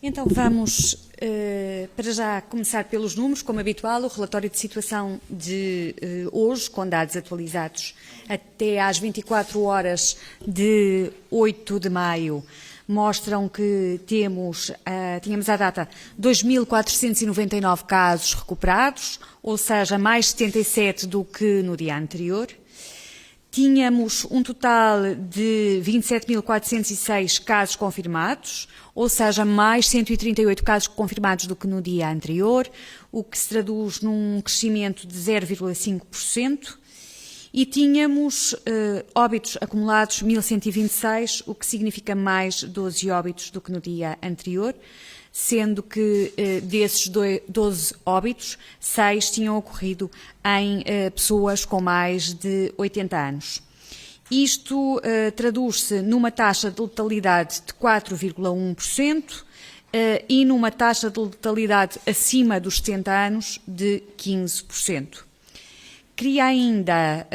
Então vamos, para já, começar pelos números, como habitual, o relatório de situação de hoje, com dados atualizados até às 24 horas de 8 de maio, mostram que tínhamos à data 2.499 casos recuperados, ou seja, mais 77 do que no dia anterior. Tínhamos um total de 27.406 casos confirmados, ou seja, mais 138 casos confirmados do que no dia anterior, o que se traduz num crescimento de 0,5%. E tínhamos óbitos acumulados 1.126, o que significa mais 12 óbitos do que no dia anterior, sendo que desses 12 óbitos, 6 tinham ocorrido em pessoas com mais de 80 anos. Isto traduz-se numa taxa de letalidade de 4,1% e numa taxa de letalidade acima dos 70 anos de 15%. Queria ainda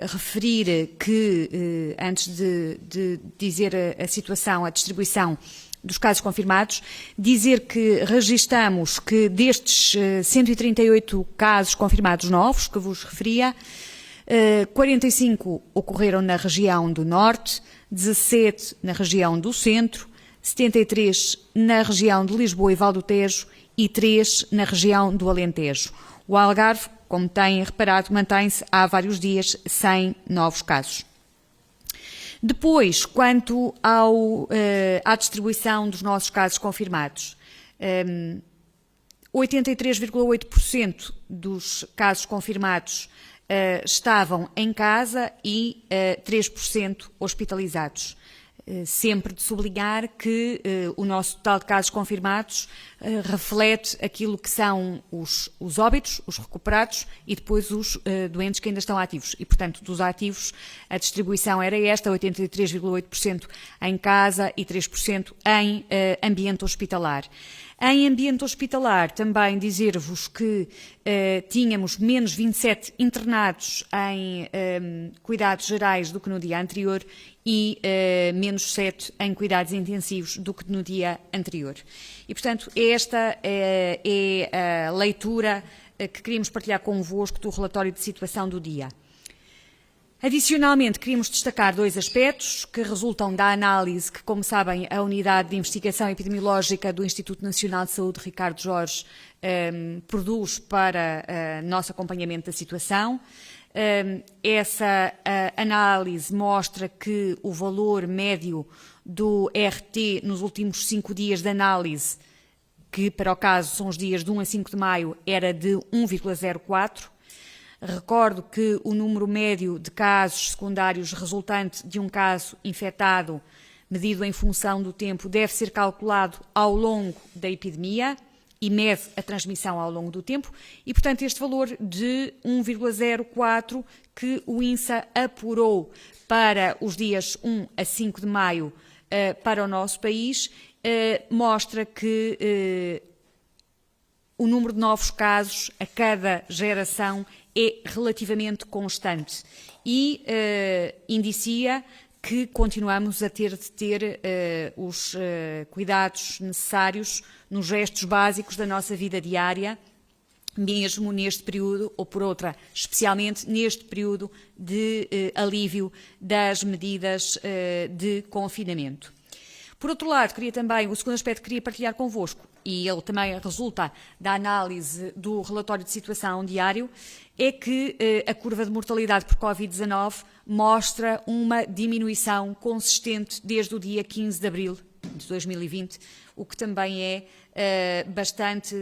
referir que, antes de dizer a situação, a distribuição dos casos confirmados, dizer que registamos que destes 138 casos confirmados novos que vos referia, 45 ocorreram na região do Norte, 17 na região do Centro, 73 na região de Lisboa e Val do Tejo e 3 na região do Alentejo. O Algarve, como têm reparado, mantém-se há vários dias sem novos casos. Depois, quanto à distribuição dos nossos casos confirmados, 83,8% dos casos confirmados estavam em casa e 3% hospitalizados. Sempre de sublinhar que o nosso total de casos confirmados reflete aquilo que são os óbitos, os recuperados e depois os doentes que ainda estão ativos. E, portanto, dos ativos, a distribuição era esta, 83,8% em casa e 3% em ambiente hospitalar. Em ambiente hospitalar, também dizer-vos que tínhamos menos 27 internados em cuidados gerais do que no dia anterior e menos 7 em cuidados intensivos do que no dia anterior. E, portanto, esta é a leitura que queríamos partilhar convosco do relatório de situação do dia. Adicionalmente, queríamos destacar dois aspectos que resultam da análise que, como sabem, a Unidade de Investigação Epidemiológica do Instituto Nacional de Saúde, Ricardo Jorge, produz para nosso acompanhamento da situação. Essa análise mostra que o valor médio do RT nos últimos 5 dias de análise, que para o caso são os dias de 1 a 5 de maio, era de 1,04. Recordo que o número médio de casos secundários resultante de um caso infectado, medido em função do tempo, deve ser calculado ao longo da epidemia e mede a transmissão ao longo do tempo e, portanto, este valor de 1,04 que o INSA apurou para os dias 1 a 5 de maio para o nosso país, mostra que o número de novos casos a cada geração é relativamente constante e indicia que continuamos a ter de ter os cuidados necessários nos gestos básicos da nossa vida diária, mesmo neste período, ou por outra, especialmente neste período de alívio das medidas de confinamento. Por outro lado, o segundo aspecto que queria partilhar convosco, e ele também resulta da análise do relatório de situação diário, é que a curva de mortalidade por Covid-19 mostra uma diminuição consistente desde o dia 15 de abril de 2020, o que também é bastante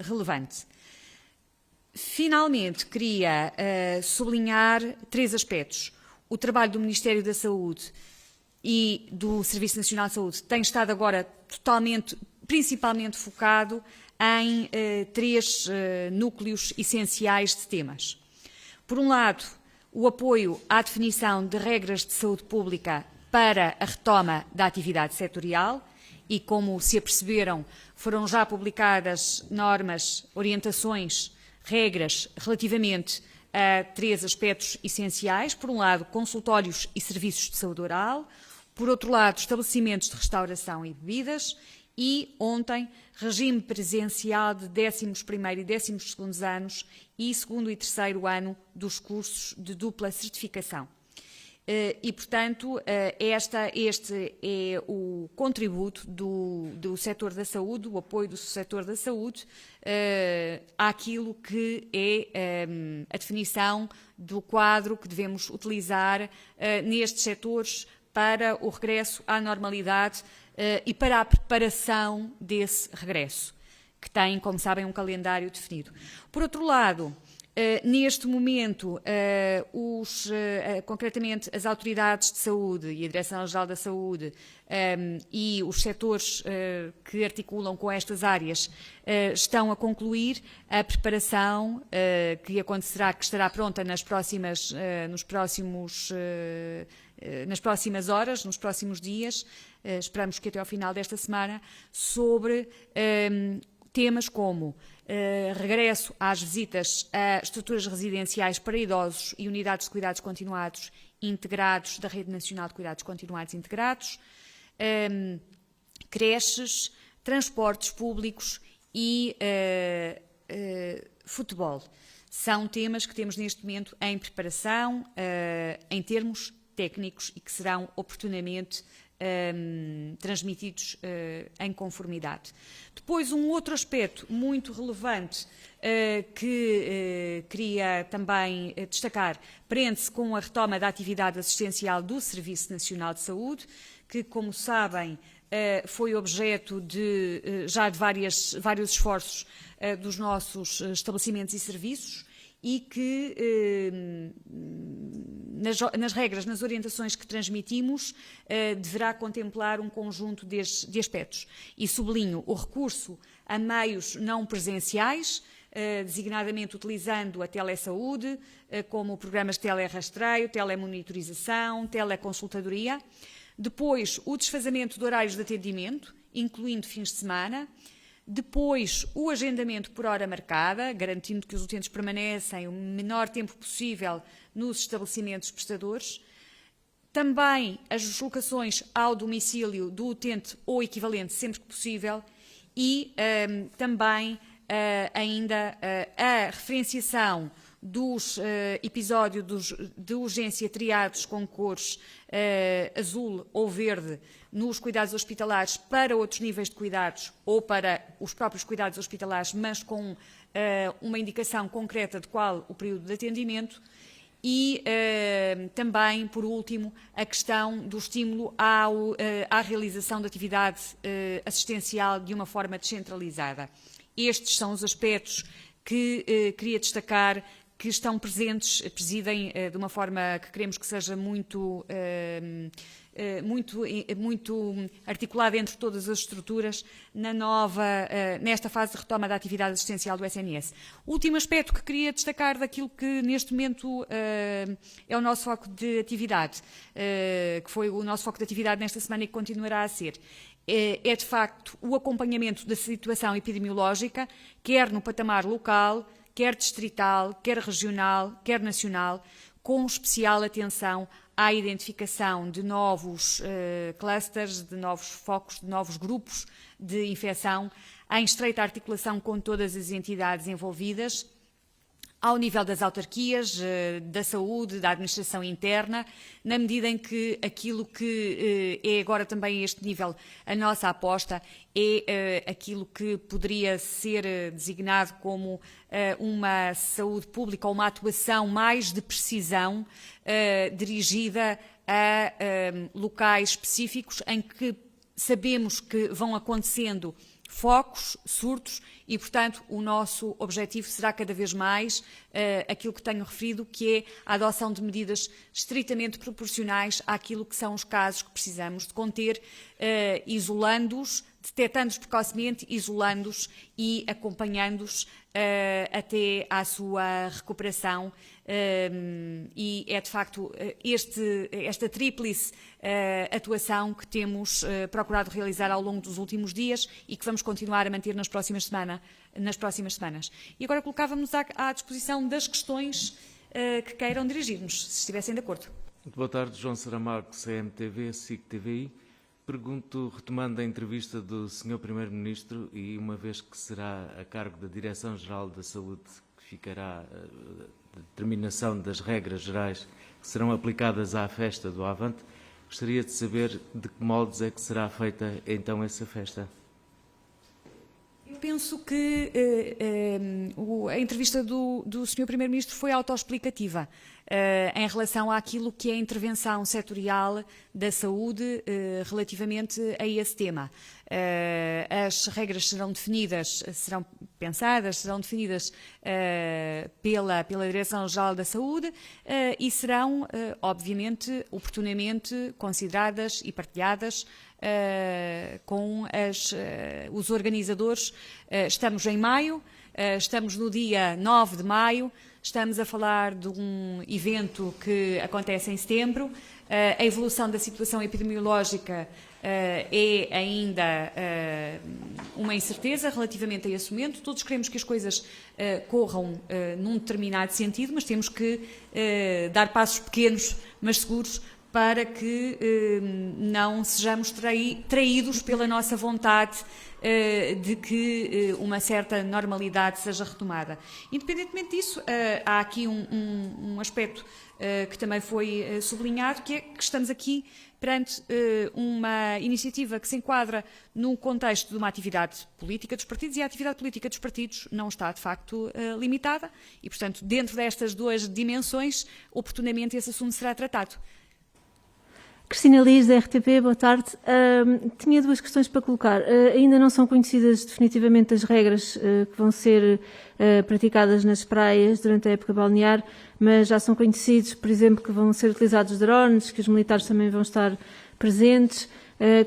relevante. Finalmente, queria sublinhar 3 aspectos. O trabalho do Ministério da Saúde e do Serviço Nacional de Saúde tem estado agora principalmente focado em 3 núcleos essenciais de temas. Por um lado, o apoio à definição de regras de saúde pública para a retoma da atividade setorial e, como se aperceberam, foram já publicadas normas, orientações, regras relativamente a 3 aspectos essenciais. Por um lado, consultórios e serviços de saúde oral. Por outro lado, estabelecimentos de restauração e bebidas e ontem regime presencial de 11º e 12º anos e 2º e 3º ano dos cursos de dupla certificação. E, portanto, este é o contributo do setor da saúde, o apoio do setor da saúde àquilo que é a definição do quadro que devemos utilizar nestes setores para o regresso à normalidade e para a preparação desse regresso, que tem, como sabem, um calendário definido. Por outro lado, neste momento, concretamente as autoridades de saúde e a Direção-Geral da Saúde e os setores que articulam com estas áreas estão a concluir a preparação que acontecerá, que estará pronta nas próximas horas, nos próximos dias, esperamos que até ao final desta semana, sobre temas como regresso às visitas a estruturas residenciais para idosos e unidades de cuidados continuados integrados da Rede Nacional de Cuidados Continuados Integrados, creches, transportes públicos e futebol. São temas que temos neste momento em preparação, em termos técnicos e que serão oportunamente transmitidos em conformidade. Depois, um outro aspecto muito relevante que queria também destacar prende-se com a retoma da atividade assistencial do Serviço Nacional de Saúde, que, como sabem, foi objeto já de vários esforços dos nossos estabelecimentos e serviços e que, nas regras, nas orientações que transmitimos, deverá contemplar um conjunto de aspectos. E sublinho o recurso a meios não presenciais, designadamente utilizando a telesaúde, como programas de telerastreio, telemonitorização, teleconsultadoria. Depois, o desfazamento de horários de atendimento, incluindo fins de semana. Depois, o agendamento por hora marcada, garantindo que os utentes permanecem o menor tempo possível nos estabelecimentos prestadores. Também as deslocações ao domicílio do utente ou equivalente, sempre que possível. E também ainda a referenciação dos episódios de urgência triados com cores azul ou verde nos cuidados hospitalares para outros níveis de cuidados ou para os próprios cuidados hospitalares, mas com uma indicação concreta de qual o período de atendimento. E também, por último, a questão do estímulo à realização de atividade assistencial de uma forma descentralizada. Estes são os aspectos que queria destacar, que estão presentes, presidem de uma forma que queremos que seja muito articulada entre todas as estruturas nesta fase de retoma da atividade assistencial do SNS. O último aspecto que queria destacar daquilo que neste momento é o nosso foco de atividade, que foi o nosso foco de atividade nesta semana e que continuará a ser, é de facto o acompanhamento da situação epidemiológica, quer no patamar local, quer distrital, quer regional, quer nacional, com especial atenção à identificação de novos clusters, de novos focos, de novos grupos de infecção, em estreita articulação com todas as entidades envolvidas, ao nível das autarquias, da saúde, da administração interna, na medida em que aquilo que é agora também a este nível a nossa aposta é aquilo que poderia ser designado como uma saúde pública ou uma atuação mais de precisão dirigida a locais específicos em que sabemos que vão acontecendo focos, surtos e, portanto, o nosso objetivo será cada vez mais aquilo que tenho referido, que é a adoção de medidas estritamente proporcionais àquilo que são os casos que precisamos de conter, isolando-os, detectando-os precocemente, isolando-os e acompanhando-os até à sua recuperação. E é, de facto, esta tríplice atuação que temos procurado realizar ao longo dos últimos dias e que vamos continuar a manter nas próximas semanas. E agora colocávamos à disposição das questões que queiram dirigir-nos, se estivessem de acordo. Muito boa tarde, João Saramago, CMTV, SIC TVI. Pergunto, retomando a entrevista do Sr. Primeiro-Ministro, e uma vez que será a cargo da Direção-Geral da Saúde que ficará a determinação das regras gerais que serão aplicadas à festa do Avante, gostaria de saber de que moldes é que será feita então essa festa. Eu penso que a entrevista do Sr. Primeiro-Ministro foi autoexplicativa em relação àquilo que é a intervenção setorial da saúde relativamente a esse tema. As regras serão definidas, serão pensadas, serão definidas pela Direção-Geral da Saúde e serão, obviamente, oportunamente consideradas e partilhadas com os organizadores. Estamos em maio, estamos no dia 9 de maio, estamos a falar de um evento que acontece em setembro. A evolução da situação epidemiológica é ainda uma incerteza relativamente a esse momento. Todos queremos que as coisas corram num determinado sentido, mas temos que dar passos pequenos, mas seguros, para que não sejamos traídos pela nossa vontade de que uma certa normalidade seja retomada. Independentemente disso, há aqui um aspecto que também foi sublinhado, que é que estamos aqui perante uma iniciativa que se enquadra no contexto de uma atividade política dos partidos, e a atividade política dos partidos não está, de facto, limitada, e, portanto, dentro destas duas dimensões, oportunamente esse assunto será tratado. Cristina Liz, da RTP, boa tarde. Tinha duas questões para colocar. Ainda não são conhecidas definitivamente as regras que vão ser praticadas nas praias durante a época balnear, mas já são conhecidos, por exemplo, que vão ser utilizados drones, que os militares também vão estar presentes.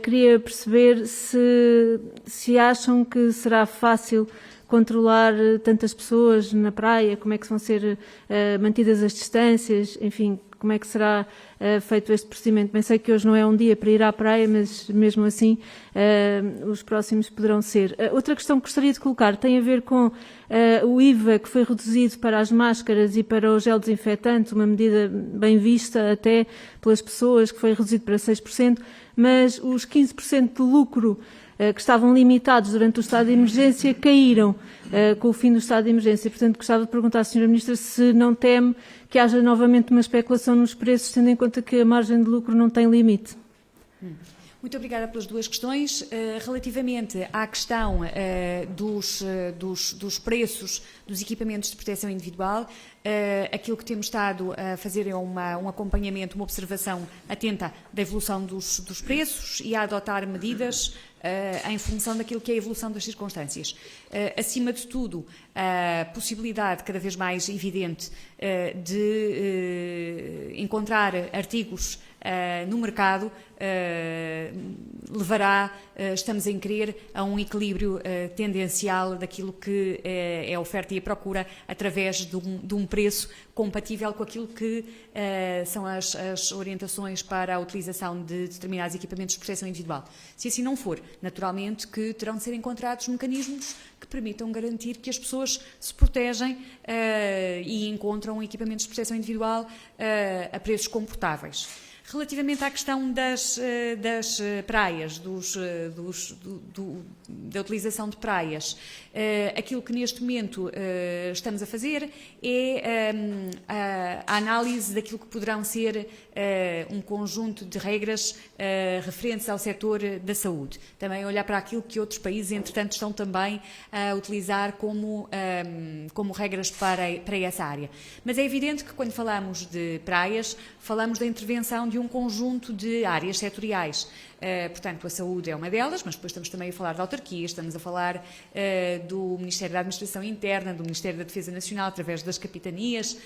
Queria perceber se acham que será fácil controlar tantas pessoas na praia, como é que vão ser mantidas as distâncias, enfim, como é que será feito este procedimento. Bem, sei que hoje não é um dia para ir à praia, mas mesmo assim os próximos poderão ser. Outra questão que gostaria de colocar tem a ver com o IVA que foi reduzido para as máscaras e para o gel desinfetante, uma medida bem vista até pelas pessoas, que foi reduzido para 6%, mas os 15% de lucro que estavam limitados durante o estado de emergência caíram com o fim do estado de emergência. Portanto, gostava de perguntar à Sra. Ministra se não teme que haja novamente uma especulação nos preços, tendo em conta que a margem de lucro não tem limite. Muito obrigada pelas duas questões. Relativamente à questão dos preços dos equipamentos de proteção individual, aquilo que temos estado a fazer é um acompanhamento, uma observação atenta da evolução dos preços e a adotar medidas em função daquilo que é a evolução das circunstâncias. Acima de tudo, a possibilidade cada vez mais evidente de encontrar artigos no mercado levará, estamos em crer, a um equilíbrio tendencial daquilo que é a oferta e a procura através de um preço compatível com aquilo que são as orientações para a utilização de determinados equipamentos de proteção individual. Se assim não for, naturalmente que terão de ser encontrados mecanismos que permitam garantir que as pessoas se protegem e encontram equipamentos de proteção individual a preços comportáveis. Relativamente à questão das praias, da utilização de praias, aquilo que neste momento estamos a fazer é a análise daquilo que poderão ser um conjunto de regras referentes ao setor da saúde. Também olhar para aquilo que outros países, entretanto, estão também a utilizar como regras para essa área. Mas é evidente que quando falamos de praias, falamos da intervenção de um conjunto de áreas setoriais. Portanto, a saúde é uma delas, mas depois estamos também a falar de autarquias, estamos a falar do Ministério da Administração Interna, do Ministério da Defesa Nacional, através das capitanias,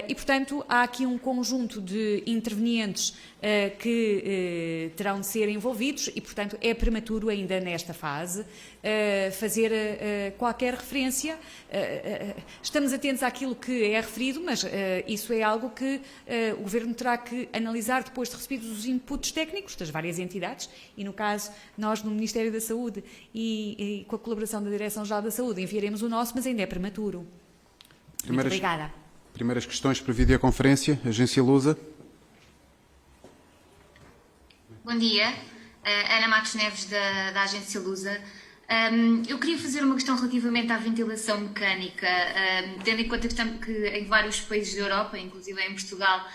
e, portanto, há aqui um conjunto de intervenientes que terão de ser envolvidos e, portanto, é prematuro ainda nesta fase fazer qualquer referência. Estamos atentos àquilo que é referido, mas isso é algo que o Governo terá que analisar depois de recebidos os inputs técnicos das várias entidades e, no caso, nós no Ministério da Saúde e com a colaboração da Direção-Geral da Saúde enviaremos o nosso, mas ainda é prematuro. Muito obrigada. Primeiras questões para videoconferência, Agência Lusa. Bom dia. Ana Matos Neves, da agência Lusa. Eu queria fazer uma questão relativamente à ventilação mecânica, tendo em conta que em vários países da Europa, inclusive em Portugal,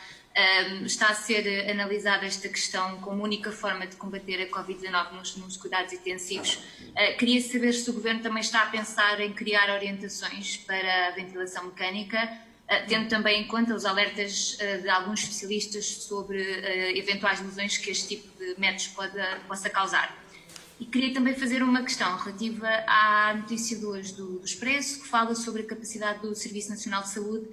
está a ser analisada esta questão como única forma de combater a Covid-19 nos cuidados intensivos. Queria saber se o Governo também está a pensar em criar orientações para a ventilação mecânica, tendo também em conta os alertas de alguns especialistas sobre eventuais lesões que este tipo de métodos possa causar. E queria também fazer uma questão relativa à notícia de hoje do Expresso, que fala sobre a capacidade do Serviço Nacional de Saúde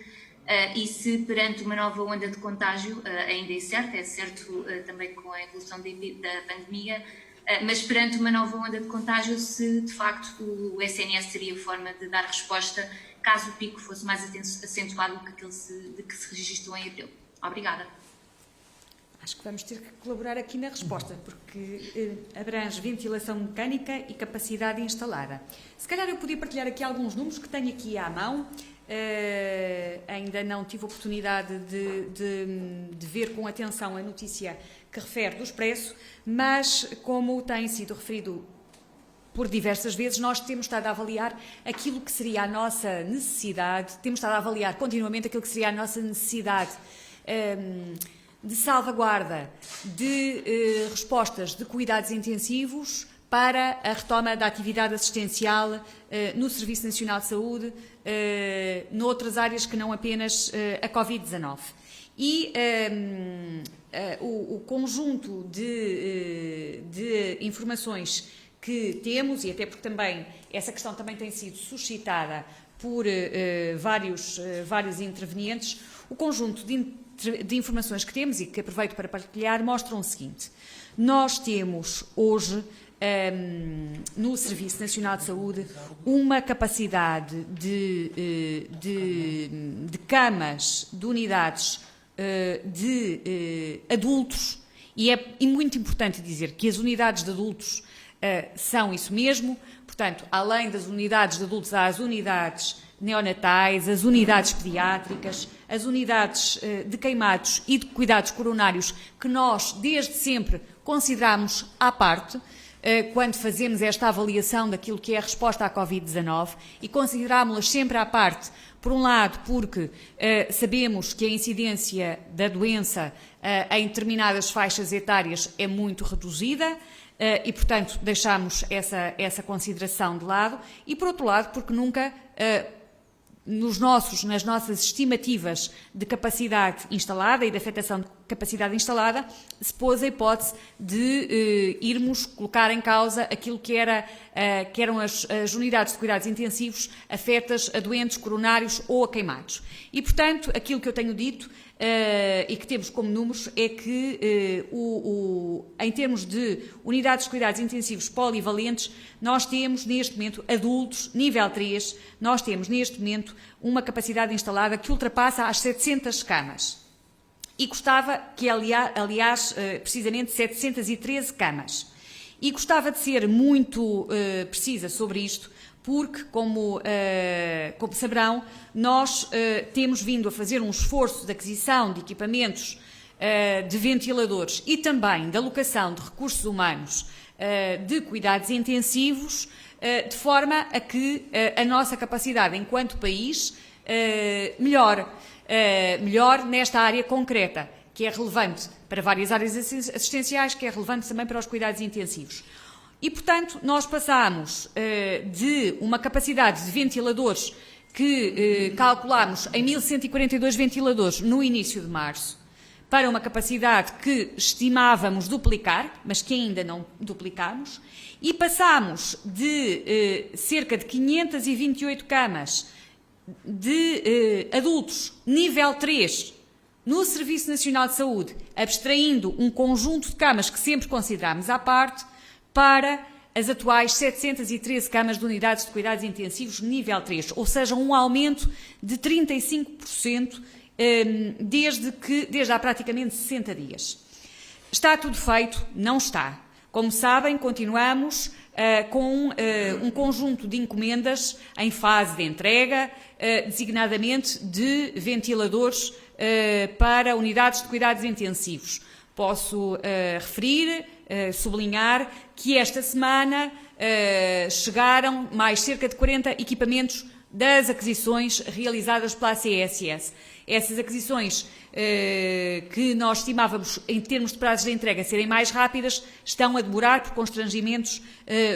e se perante uma nova onda de contágio, ainda é certo também com a evolução da pandemia, mas perante uma nova onda de contágio, se de facto o SNS teria forma de dar resposta caso o pico fosse mais acentuado do que aquele de que se registrou em abril. Obrigada. Acho que vamos ter que colaborar aqui na resposta, porque abrange ventilação mecânica e capacidade instalada. Se calhar eu podia partilhar aqui alguns números que tenho aqui à mão. Ainda não tive oportunidade de ver com atenção a notícia que refere do Expresso, mas como tem sido referido por diversas vezes, nós temos estado a avaliar aquilo que seria a nossa necessidade, temos estado a avaliar continuamente aquilo que seria a nossa necessidade de salvaguarda de respostas de cuidados intensivos para a retoma da atividade assistencial no Serviço Nacional de Saúde, noutras áreas que não apenas a Covid-19. E o conjunto de informações que temos, e até porque também essa questão também tem sido suscitada por vários intervenientes, o conjunto de informações que temos e que aproveito para partilhar mostram o seguinte: nós temos hoje no Serviço Nacional de Saúde uma capacidade de camas, de unidades de adultos, e é muito importante dizer que as unidades de adultos são isso mesmo. Portanto, além das unidades de adultos, há as unidades neonatais, as unidades pediátricas, as unidades de queimados e de cuidados coronários, que nós desde sempre consideramos à parte quando fazemos esta avaliação daquilo que é a resposta à Covid-19, e considerámos-las sempre à parte, por um lado porque sabemos que a incidência da doença em determinadas faixas etárias é muito reduzida, e, portanto, deixamos essa consideração de lado, e, por outro lado, porque nunca, nas nossas estimativas de capacidade instalada e de afetação de capacidade instalada, se pôs a hipótese de irmos colocar em causa aquilo que eram as unidades de cuidados intensivos afetas a doentes coronários ou a queimados. E, portanto, aquilo que eu tenho dito e que temos como números é que, em termos de unidades de cuidados intensivos polivalentes, nós temos neste momento adultos, nível 3, nós temos neste momento uma capacidade instalada que ultrapassa as 700 camas. E gostava que, aliás, precisamente 713 camas. E gostava de ser muito precisa sobre isto, porque, como saberão, nós temos vindo a fazer um esforço de aquisição de equipamentos de ventiladores e também de alocação de recursos humanos de cuidados intensivos, de forma a que a nossa capacidade enquanto país melhore nesta área concreta, que é relevante para várias áreas assistenciais, que é relevante também para os cuidados intensivos. E, portanto, nós passamos de uma capacidade de ventiladores que calculámos em 1.142 ventiladores no início de março, para uma capacidade que estimávamos duplicar, mas que ainda não duplicámos, e passámos de cerca de 528 camas de adultos nível 3 no Serviço Nacional de Saúde, abstraindo um conjunto de camas que sempre considerámos à parte, para as atuais 713 camas de unidades de cuidados intensivos nível 3, ou seja, um aumento de 35% desde há praticamente 60 dias. Está tudo feito? Não está. Como sabem, continuamos com um conjunto de encomendas em fase de entrega, designadamente de ventiladores para unidades de cuidados intensivos. Posso referir sublinhar que esta semana chegaram mais cerca de 40 equipamentos das aquisições realizadas pela CSS. Essas aquisições que nós estimávamos, em termos de prazos de entrega, serem mais rápidas, estão a demorar por constrangimentos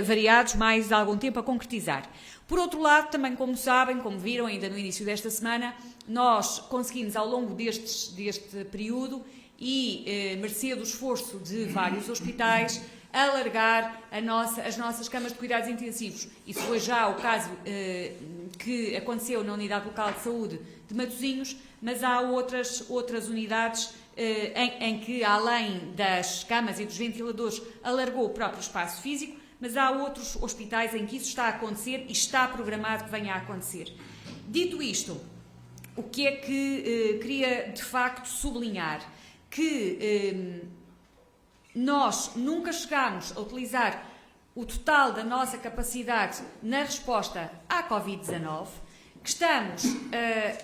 variados, mais de algum tempo a concretizar. Por outro lado, também como sabem, como viram ainda no início desta semana, nós conseguimos ao longo deste período e mercê do esforço de vários hospitais, alargar as nossas camas de cuidados intensivos. Isso foi já o caso que aconteceu na Unidade Local de Saúde de Matosinhos, mas há outras unidades em que, além das camas e dos ventiladores, alargou o próprio espaço físico, mas há outros hospitais em que isso está a acontecer e está programado que venha a acontecer. Dito isto, o que é que queria de facto sublinhar? Que nós nunca chegámos a utilizar o total da nossa capacidade na resposta à Covid-19, que estamos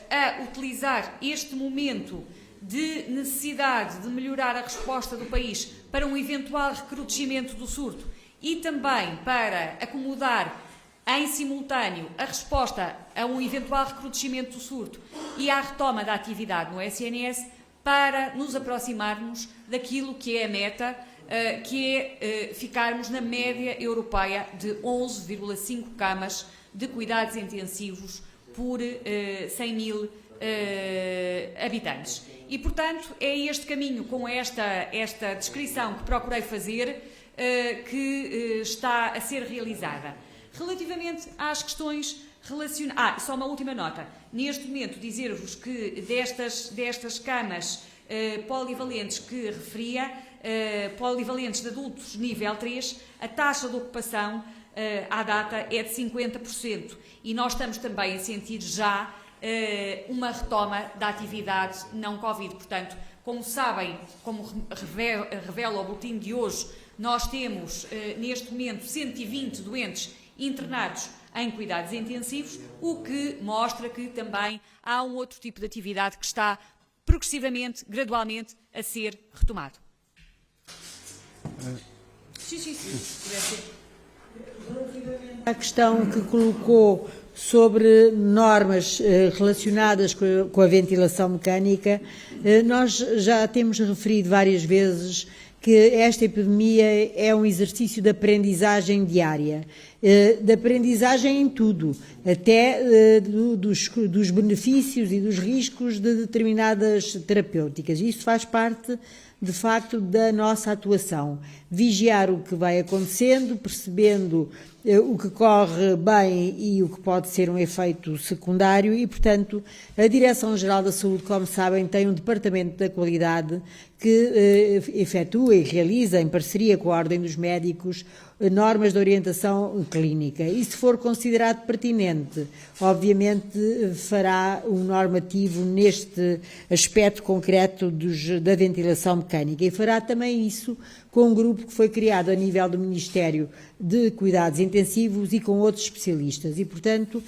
a utilizar este momento de necessidade de melhorar a resposta do país para um eventual recrudescimento do surto e também para acomodar em simultâneo a resposta a um eventual recrudescimento do surto e à retoma da atividade no SNS, para nos aproximarmos daquilo que é a meta, que é ficarmos na média europeia de 11,5 camas de cuidados intensivos por 100 mil habitantes. E, portanto, é este caminho, com esta descrição que procurei fazer, que está a ser realizada. Relativamente às questões relacionadas... só uma última nota. Neste momento, dizer-vos que destas camas polivalentes que referia, polivalentes de adultos nível 3, a taxa de ocupação à data é de 50%. E nós estamos também a sentir já uma retoma da atividade não Covid. Portanto, como sabem, como revela o boletim de hoje, nós temos neste momento 120 doentes internados em cuidados intensivos, o que mostra que também há um outro tipo de atividade que está progressivamente, gradualmente, a ser retomado. Sim. A questão que colocou sobre normas relacionadas com a ventilação mecânica, nós já temos referido várias vezes que esta epidemia é um exercício de aprendizagem diária, de aprendizagem em tudo, até dos benefícios e dos riscos de determinadas terapêuticas. Isso faz parte, de facto, da nossa atuação. Vigiar o que vai acontecendo, percebendo o que corre bem e o que pode ser um efeito secundário e, portanto, a Direção-Geral da Saúde, como sabem, tem um Departamento da Qualidade que efetua e realiza, em parceria com a Ordem dos Médicos, normas de orientação clínica. E, se for considerado pertinente, obviamente fará um normativo neste aspecto concreto da ventilação mecânica. E fará também isso com um grupo que foi criado a nível do Ministério de Cuidados Intensivos e com outros especialistas. E, portanto,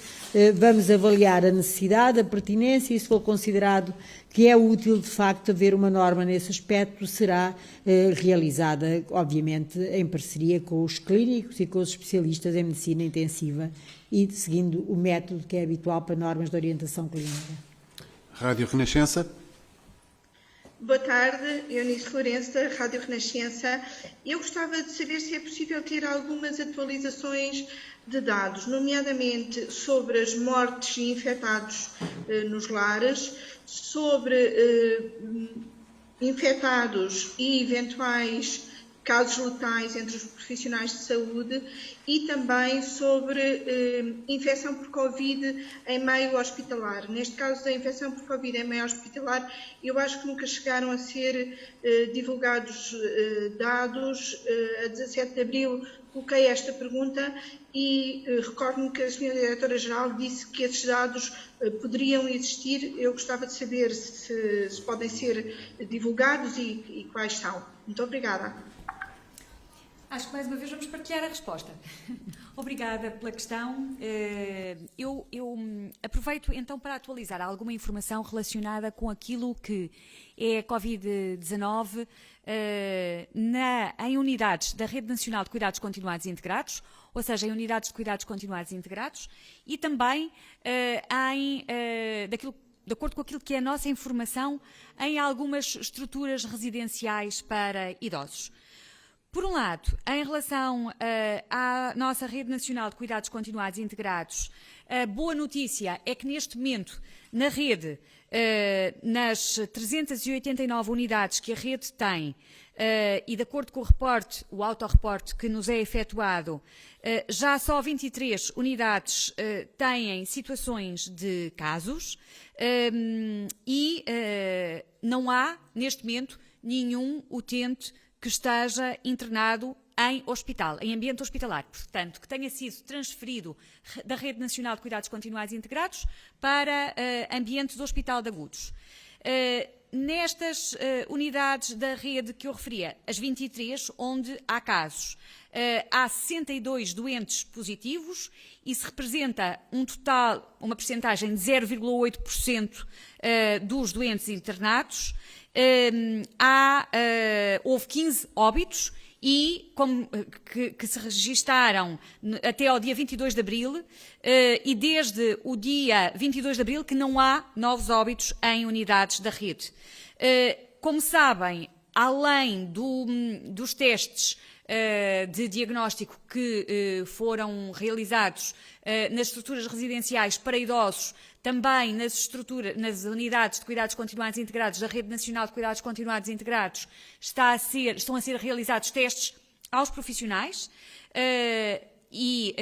vamos avaliar a necessidade, a pertinência e, se for considerado que é útil, de facto, haver uma norma nesse aspecto, será realizada, obviamente, em parceria com os clínicos e com os especialistas em medicina intensiva e seguindo o método que é habitual para normas de orientação clínica. Rádio Renascença. Boa tarde, Eunice Lourenço, da Rádio Renascença. Eu gostava de saber se é possível ter algumas atualizações de dados, nomeadamente sobre as mortes e infectados nos lares, sobre infectados e eventuais casos letais entre os profissionais de saúde e também sobre infecção por Covid em meio hospitalar. Neste caso da infecção por Covid em meio hospitalar, eu acho que nunca chegaram a ser divulgados dados. A 17 de abril coloquei esta pergunta e recordo-me que a Sra. Diretora-Geral disse que esses dados poderiam existir. Eu gostava de saber se podem ser divulgados e quais são. Muito obrigada. Acho que mais uma vez vamos partilhar a resposta. Obrigada pela questão. Eu aproveito então para atualizar alguma informação relacionada com aquilo que é a Covid-19 em unidades da Rede Nacional de Cuidados Continuados e Integrados, ou seja, em unidades de cuidados continuados e integrados, e também de acordo com aquilo que é a nossa informação em algumas estruturas residenciais para idosos. Por um lado, em relação à nossa Rede Nacional de Cuidados Continuados e Integrados, a boa notícia é que neste momento, na rede, nas 389 unidades que a rede tem, e de acordo com o autorreporte que nos é efetuado, já só 23 unidades têm situações de casos e não há, neste momento, nenhum utente que esteja internado em ambiente hospitalar, portanto, que tenha sido transferido da Rede Nacional de Cuidados Continuados e Integrados para ambiente do Hospital de Agudos. Nestas unidades da rede que eu referia, as 23, onde há casos, há 62 doentes positivos, isso representa uma percentagem de 0,8% dos doentes internados. Houve 15 óbitos que se registaram até ao dia 22 de abril e desde o dia 22 de abril que não há novos óbitos em unidades da rede. Como sabem, além dos testes de diagnóstico que foram realizados nas estruturas residenciais para idosos, também nas unidades de cuidados continuados e integrados da Rede Nacional de Cuidados Continuados e Integrados, estão a ser realizados testes aos profissionais e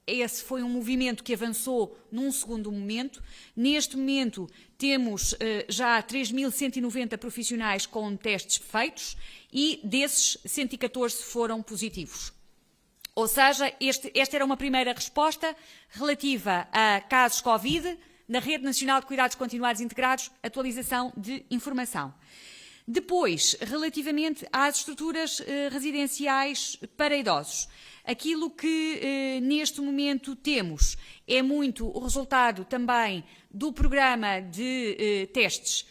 esse foi um movimento que avançou num segundo momento. Neste momento temos já 3.190 profissionais com testes feitos e desses 114 foram positivos. Ou seja, esta era uma primeira resposta relativa a casos Covid na Rede Nacional de Cuidados Continuados e Integrados, atualização de informação. Depois, relativamente às estruturas residenciais para idosos, aquilo que neste momento temos é muito o resultado também do programa de testes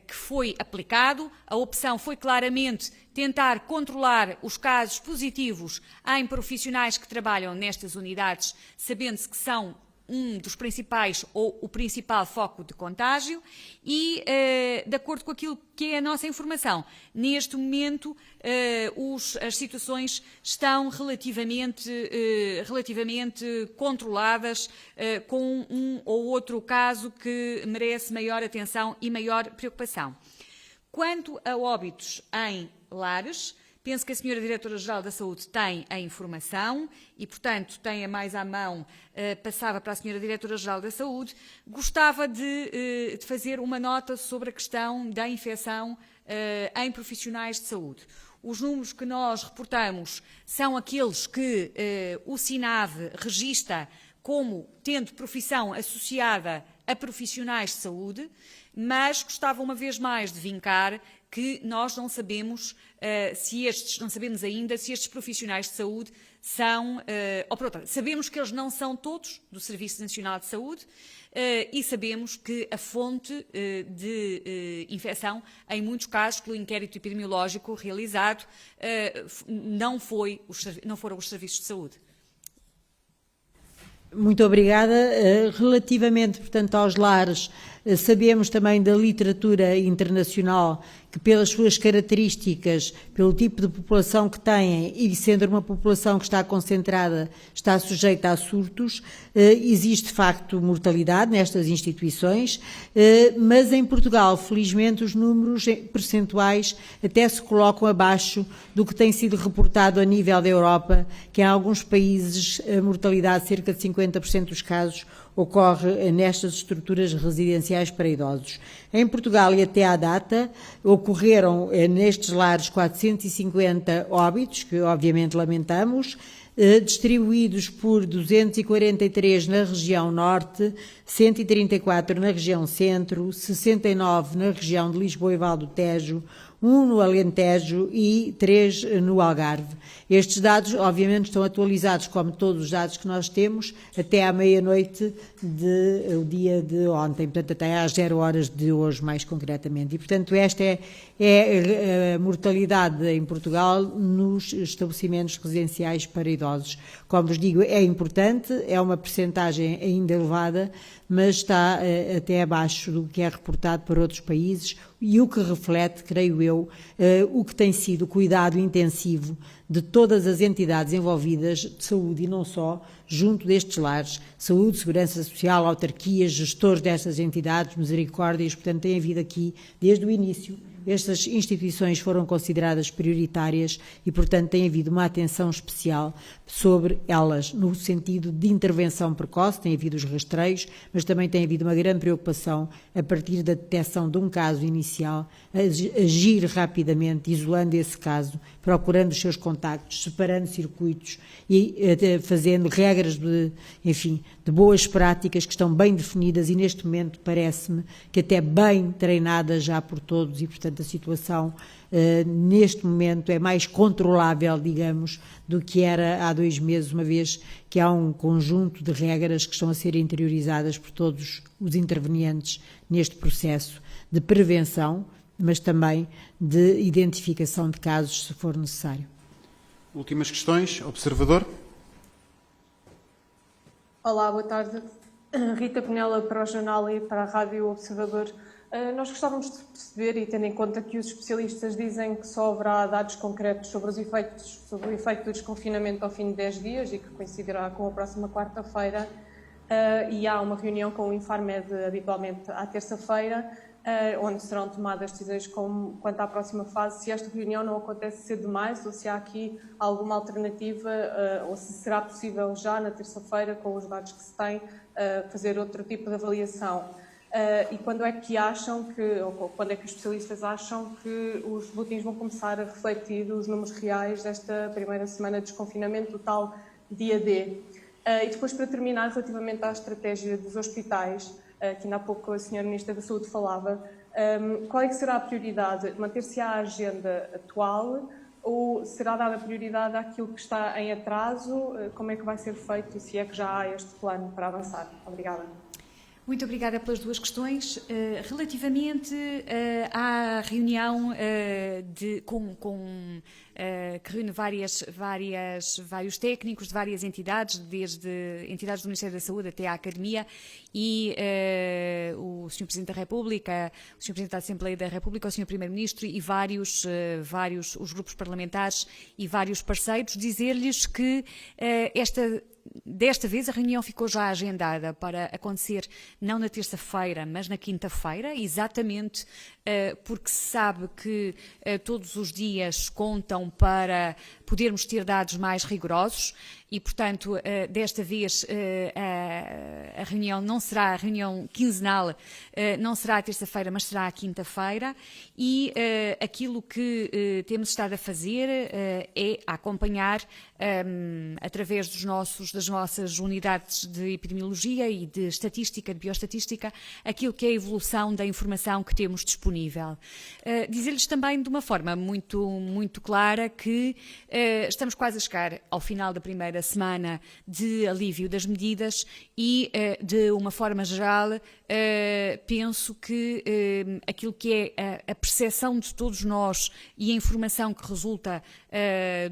que foi aplicado. A opção foi claramente tentar controlar os casos positivos em profissionais que trabalham nestas unidades, sabendo-se que são um dos principais ou o principal foco de contágio e, de acordo com aquilo que é a nossa informação, neste momento as situações estão relativamente controladas, com um ou outro caso que merece maior atenção e maior preocupação. Quanto a óbitos em lares, penso que a Sra. Diretora-Geral da Saúde tem a informação e, portanto, tem a mais à mão, passava para a Sra. Diretora-Geral da Saúde. Gostava de fazer uma nota sobre a questão da infecção em profissionais de saúde. Os números que nós reportamos são aqueles que o SINAV registra como tendo profissão associada a profissionais de saúde, mas gostava uma vez mais de vincar que nós não sabemos não sabemos ainda se estes profissionais de saúde são, sabemos que eles não são todos do Serviço Nacional de Saúde e sabemos que a fonte de infecção, em muitos casos, pelo inquérito epidemiológico realizado, não foram os serviços de saúde. Muito obrigada. Relativamente, portanto, aos lares, sabemos também da literatura internacional que, pelas suas características, pelo tipo de população que têm e sendo uma população que está concentrada, está sujeita a surtos, existe de facto mortalidade nestas instituições, mas em Portugal, felizmente, os números percentuais até se colocam abaixo do que tem sido reportado a nível da Europa, que em alguns países a mortalidade, cerca de 50% dos casos, ocorre nestas estruturas residenciais para idosos. Em Portugal e até à data ocorreram nestes lares 450 óbitos, que obviamente lamentamos, distribuídos por 243 na região norte, 134 na região centro, 69 na região de Lisboa e Val do Tejo, 1 no Alentejo e 3 no Algarve. Estes dados, obviamente, estão atualizados, como todos os dados que nós temos, até à meia-noite do dia de ontem, portanto, até às 0 horas de hoje, mais concretamente. E, portanto, esta é a mortalidade em Portugal nos estabelecimentos residenciais para idosos. Como vos digo, é importante, é uma percentagem ainda elevada, mas está até abaixo do que é reportado para outros países e o que reflete, creio eu, o que tem sido o cuidado intensivo de todas as entidades envolvidas de saúde e não só, junto destes lares, saúde, segurança social, autarquias, gestores destas entidades, misericórdias, portanto tem havido aqui, desde o início, estas instituições foram consideradas prioritárias e, portanto, tem havido uma atenção especial sobre elas, no sentido de intervenção precoce, tem havido os rastreios, mas também tem havido uma grande preocupação a partir da detecção de um caso inicial, agir rapidamente, isolando esse caso, procurando os seus contactos, separando circuitos e fazendo regras de boas práticas que estão bem definidas e neste momento parece-me que até bem treinadas já por todos e, portanto, a situação neste momento é mais controlável, digamos, do que era há 2 meses, uma vez que há um conjunto de regras que estão a ser interiorizadas por todos os intervenientes neste processo de prevenção, mas também de identificação de casos, se for necessário. Últimas questões. Observador. Olá, boa tarde. Rita Penela para o Jornal e para a Rádio Observador. Nós gostávamos de perceber, e tendo em conta que os especialistas dizem que só haverá dados concretos sobre o efeito do desconfinamento ao fim de 10 dias e que coincidirá com a próxima quarta-feira, e há uma reunião com o Infarmed habitualmente à terça-feira, onde serão tomadas decisões quanto à próxima fase, se esta reunião não acontece cedo demais ou se há aqui alguma alternativa ou se será possível já na terça-feira, com os dados que se tem, fazer outro tipo de avaliação. E quando é que quando é que os especialistas acham que os boletins vão começar a refletir os números reais desta primeira semana de desconfinamento, do tal dia D? E depois, para terminar, relativamente à estratégia dos hospitais, que ainda há pouco a Sra. Ministra da Saúde falava, qual é que será a prioridade? Manter-se à agenda atual ou será dada prioridade àquilo que está em atraso? Como é que vai ser feito e se é que já há este plano para avançar? Obrigada. Muito obrigada pelas 2 questões. Relativamente à reunião que reúne vários técnicos de várias entidades, desde entidades do Ministério da Saúde até à Academia, e o Sr. Presidente da República, o Sr. Presidente da Assembleia da República, o Sr. Primeiro-Ministro e os grupos parlamentares e vários parceiros, dizer-lhes que desta vez a reunião ficou já agendada para acontecer não na terça-feira, mas na quinta-feira, exatamente porque se sabe que todos os dias contam para podermos ter dados mais rigorosos e, portanto, desta vez a reunião não será a reunião quinzenal, não será a terça-feira, mas será a quinta-feira, e aquilo que temos estado a fazer é acompanhar através das nossas unidades de epidemiologia e de estatística, de bioestatística, aquilo que é a evolução da informação que temos disponível. Dizer-lhes também de uma forma muito clara que estamos quase a chegar ao final da primeira semana de alívio das medidas e, de uma forma geral, penso que aquilo que é a percepção de todos nós e a informação que resulta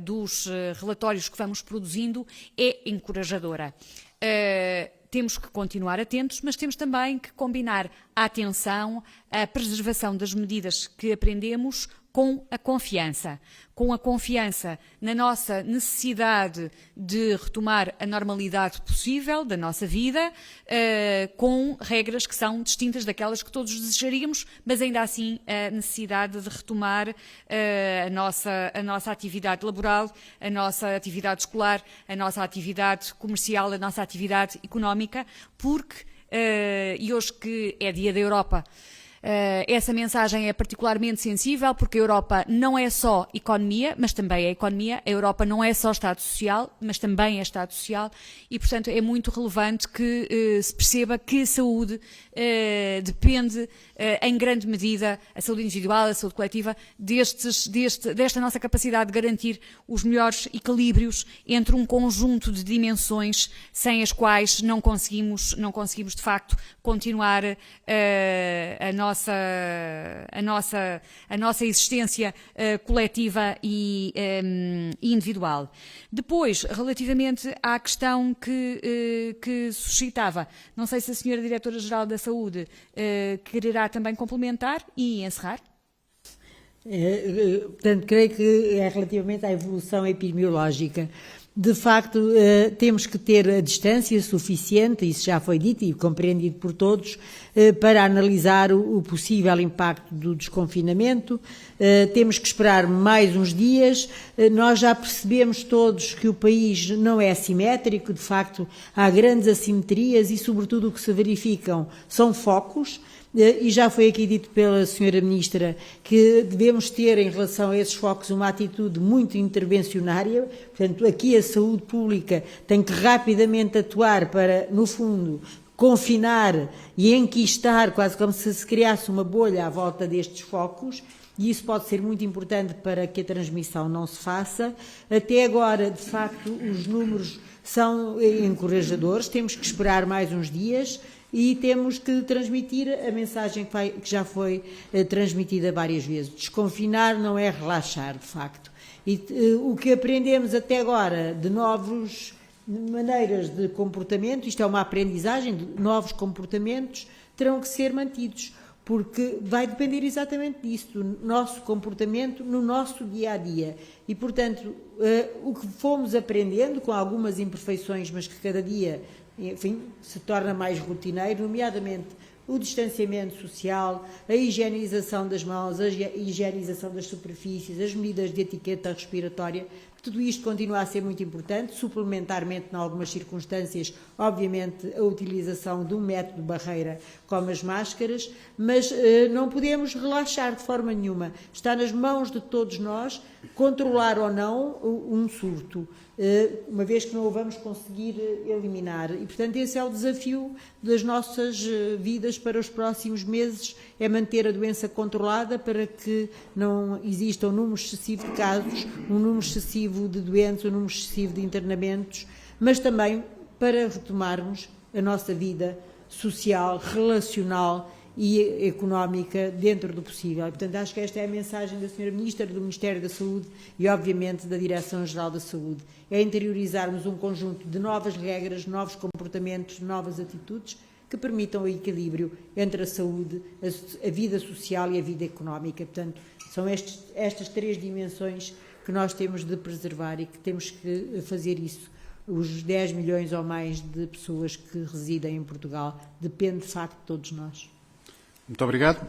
dos relatórios que vamos produzindo é encorajadora. Temos que continuar atentos, mas temos também que combinar a atenção, a preservação das medidas que aprendemos com a confiança na nossa necessidade de retomar a normalidade possível da nossa vida, com regras que são distintas daquelas que todos desejaríamos, mas ainda assim a necessidade de retomar a nossa atividade laboral, a nossa atividade escolar, a nossa atividade comercial, a nossa atividade económica, porque, e hoje que é Dia da Europa, Essa mensagem é particularmente sensível porque a Europa não é só economia, mas também é economia. A Europa não é só Estado Social, mas também é Estado Social e, portanto, é muito relevante que se perceba que a saúde depende, em grande medida, a saúde individual, a saúde coletiva, desta nossa capacidade de garantir os melhores equilíbrios entre um conjunto de dimensões sem as quais não conseguimos de facto continuar a nossa existência coletiva e individual. Depois, relativamente à questão que suscitava, não sei se a Sra. Diretora-Geral da Saúde quererá também complementar e encerrar. Portanto, creio que é relativamente à evolução epidemiológica. De facto, temos que ter a distância suficiente, isso já foi dito e compreendido por todos, para analisar o possível impacto do desconfinamento. Temos que esperar mais uns dias. Nós já percebemos todos que o país não é assimétrico, de facto, há grandes assimetrias e, sobretudo, o que se verificam são focos. E já foi aqui dito pela Sra. Ministra que devemos ter, em relação a esses focos, uma atitude muito intervencionária. Portanto, aqui a saúde pública tem que rapidamente atuar para, no fundo, confinar e enquistar, quase como se criasse uma bolha à volta destes focos. E isso pode ser muito importante para que a transmissão não se faça. Até agora, de facto, os números são encorajadores. Temos que esperar mais uns dias. E temos que transmitir a mensagem que já foi transmitida várias vezes. Desconfinar não é relaxar, de facto. E o que aprendemos até agora de novas maneiras de comportamento, isto é uma aprendizagem, de novos comportamentos, terão que ser mantidos, porque vai depender exatamente disso, do nosso comportamento no nosso dia-a-dia. E, portanto, o que fomos aprendendo, com algumas imperfeições, mas que cada dia, enfim, se torna mais rotineiro, nomeadamente o distanciamento social, a higienização das mãos, a higienização das superfícies, as medidas de etiqueta respiratória, tudo isto continua a ser muito importante, suplementarmente, em algumas circunstâncias, obviamente, a utilização de um método de barreira como as máscaras, mas não podemos relaxar de forma nenhuma. Está nas mãos de todos nós controlar ou não um surto, uma vez que não o vamos conseguir eliminar. E, portanto, esse é o desafio das nossas vidas para os próximos meses, é manter a doença controlada para que não exista um número excessivo de casos, um número excessivo de doentes, um número excessivo de internamentos, mas também para retomarmos a nossa vida social, relacional e económica dentro do possível. Portanto, acho que esta é a mensagem da Sra. Ministra, do Ministério da Saúde e, obviamente, da Direção-Geral da Saúde. É interiorizarmos um conjunto de novas regras, novos comportamentos, novas atitudes que permitam o equilíbrio entre a saúde, a vida social e a vida económica. Portanto, são estas três dimensões que nós temos de preservar e que temos que fazer isso. Os 10 milhões ou mais de pessoas que residem em Portugal depende, de facto, de todos nós. Muito obrigado.